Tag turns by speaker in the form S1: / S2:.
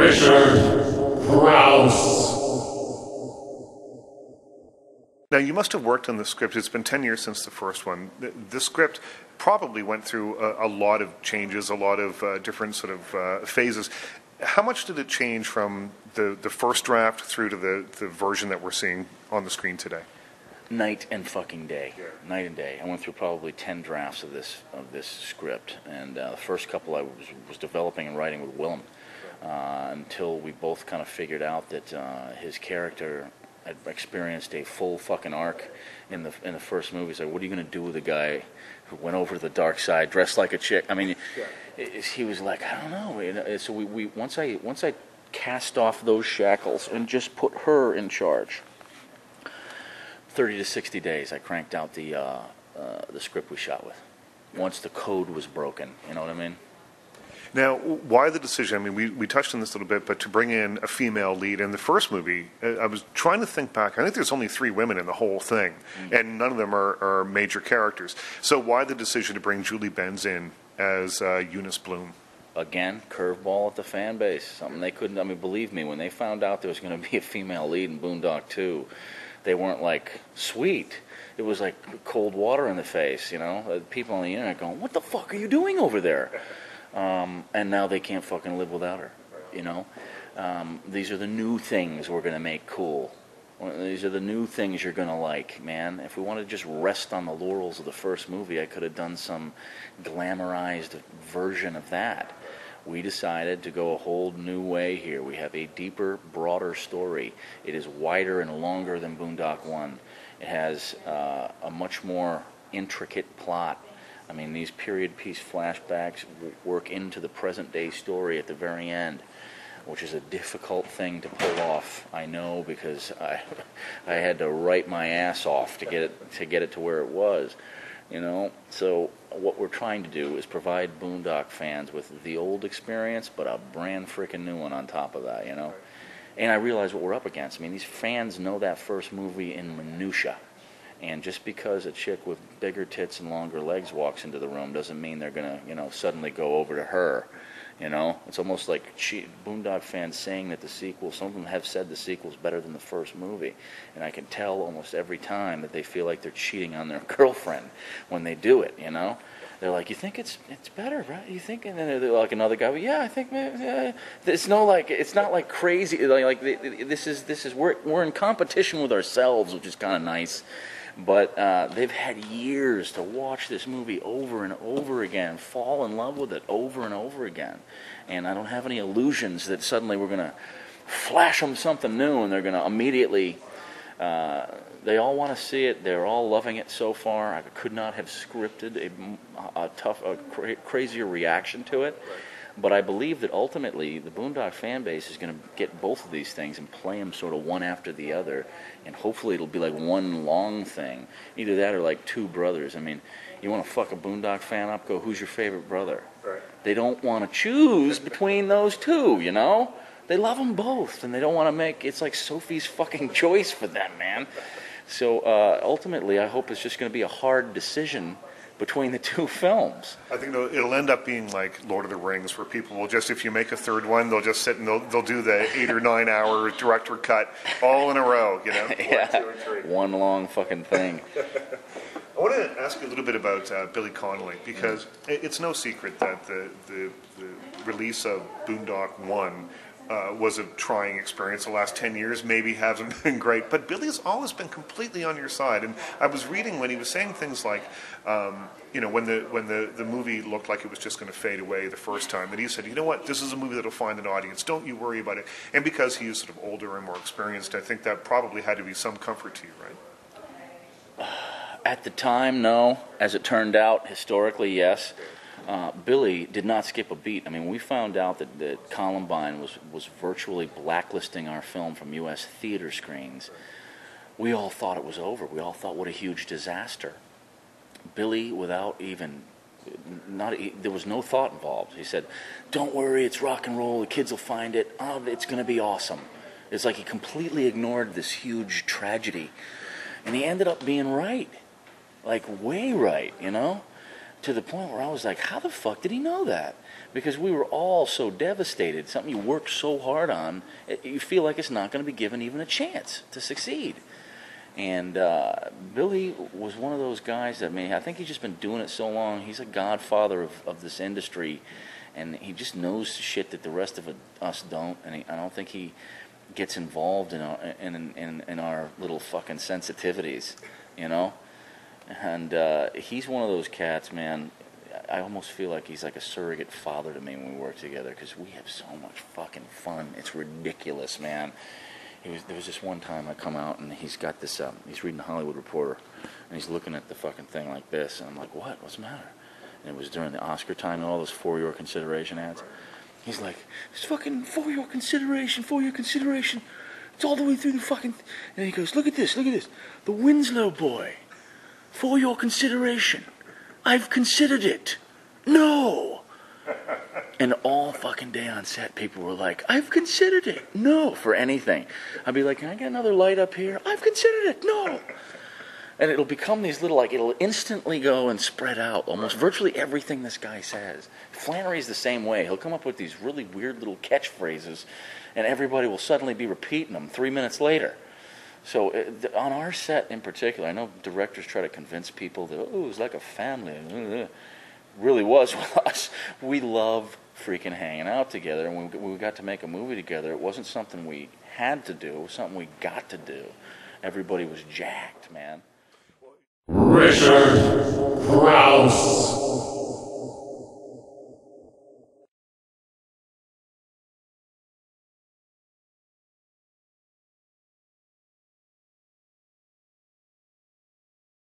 S1: Richard Rouse.
S2: Now, you must have worked on the script. It's been 10 years since the first one. The script probably went through a lot of changes, a lot of different sort of phases. How much did it change from the first draft through to the version that we're seeing on the screen today?
S3: Night and fucking day. Yeah. Night and day. I went through probably 10 drafts of this script, and the first couple I was developing and writing with Willem until we both kind of figured out that his character had experienced a full fucking arc in the first movie. He's like, what are you going to do with a guy who went over to the dark side dressed like a chick? I mean, he was like, I don't know. So we once I cast off those shackles and just put her in charge, 30 to 60 days, I cranked out the script we shot with. Once the code was broken, you know what I mean?
S2: Now, why the decision? I mean, we touched on this a little bit, but to bring in a female lead in the first movie, I was trying to think back. I think there's only 3 women in the whole thing, and none of them are major characters. So why the decision to bring Julie Benz in as Eunice Bloom?
S3: Again, curveball at the fan base. Something they couldn't. I mean, believe me, when they found out there was going to be a female lead in Boondock 2, they weren't like, sweet. It was like cold water in the face, you know? People on the internet going, what the fuck are you doing over there? And now they can't fucking live without her, you know? These are the new things we're going to make cool. These are the new things you're going to like, man. If we wanted to just rest on the laurels of the first movie, I could have done some glamorized version of that. We decided to go a whole new way here. We have a deeper, broader story. It is wider and longer than Boondock 1. It has a much more intricate plot. I mean, these period piece flashbacks work into the present day story at the very end, which is a difficult thing to pull off. I know, because I had to write my ass off to get it to where it was, you know. So what we're trying to do is provide Boondock fans with the old experience, but a brand freaking new one on top of that, you know. And I realize what we're up against. I mean, these fans know that first movie in minutia. And just because a chick with bigger tits and longer legs walks into the room doesn't mean they're going to, you know, suddenly go over to her. You know, it's almost like Boondock fans saying that the sequel, some of them have said the sequel's better than the first movie. And I can tell almost every time that they feel like they're cheating on their girlfriend when they do it, you know. They're like, you think it's better, right? You think? And then they're like another guy, well, yeah, I think it's no like, it's not like crazy. Like this is we're in competition with ourselves, which is kind of nice. But they've had years to watch this movie over and over again, fall in love with it over and over again. And I don't have any illusions that suddenly we're going to flash them something new and they're going to immediately... they all want to see it. They're all loving it so far. I could not have scripted a crazier reaction to it. But I believe that ultimately the Boondock fan base is going to get both of these things and play them sort of one after the other. And hopefully it'll be like one long thing. Either that or like two brothers. I mean, you want to fuck a Boondock fan up, go, who's your favorite brother? Right. They don't want to choose between those two, you know? They love them both, and they don't want to make... It's like Sophie's fucking choice for them, man. So ultimately, I hope it's just going to be a hard decision between the two films.
S2: I think it'll end up being like Lord of the Rings, where people will just, if you make a third one, they'll just sit and they'll do the 8 or 9 hour director cut all in a row, you know?
S3: Yeah.
S2: 1, 2, and 3.
S3: One long fucking thing.
S2: I want to ask you a little bit about Billy Connolly, because it's no secret that the release of Boondock 1 was a trying experience. The last 10 years maybe hasn't been great, but Billy's always been completely on your side. And I was reading when he was saying things like, you know, when the movie looked like it was just going to fade away the first time, that he said, you know what, this is a movie that'll find an audience. Don't you worry about it. And because he is sort of older and more experienced, I think that probably had to be some comfort to you, right?
S3: At the time, no. As it turned out, historically, yes. Billy did not skip a beat. I mean, we found out that Columbine was virtually blacklisting our film from U.S. theater screens. We all thought it was over. We all thought, what a huge disaster. Billy, without even... there was no thought involved. He said, don't worry, it's rock and roll. The kids will find it. Oh, it's going to be awesome. It's like he completely ignored this huge tragedy. And he ended up being right. Like, way right, you know? to the point where I was like, how the fuck did he know that? Because we were all so devastated. Something you work so hard on, you feel like it's not going to be given even a chance to succeed. And Billy was one of those guys that, I think he's just been doing it so long. He's a godfather of this industry, and he just knows shit that the rest of us don't. And I don't think he gets involved in our little fucking sensitivities, you know. And he's one of those cats, man. I almost feel like he's like a surrogate father to me when we work together, because we have so much fucking fun. It's ridiculous, man. There was this one time I come out and he's got this, he's reading the Hollywood Reporter, and he's looking at the fucking thing like this, and I'm like, what? What's the matter? And it was during the Oscar time and all those For Your Consideration ads. He's like, it's fucking for your consideration. It's all the way through the fucking... And he goes, look at this. The Winslow boy. For your consideration. I've considered it. No. And all fucking day on set, people were like, I've considered it. No, for anything. I'd be like, can I get another light up here? I've considered it. No. And it'll become these little, like, it'll instantly go and spread out almost virtually everything this guy says. Flannery's the same way. He'll come up with these really weird little catchphrases, and everybody will suddenly be repeating them 3 minutes later. So on our set in particular, I know directors try to convince people that, oh, it was like a family. It really was with us. We love freaking hanging out together, and when we got to make a movie together, it wasn't something we had to do. It was something we got to do. Everybody was jacked, man.
S1: Richard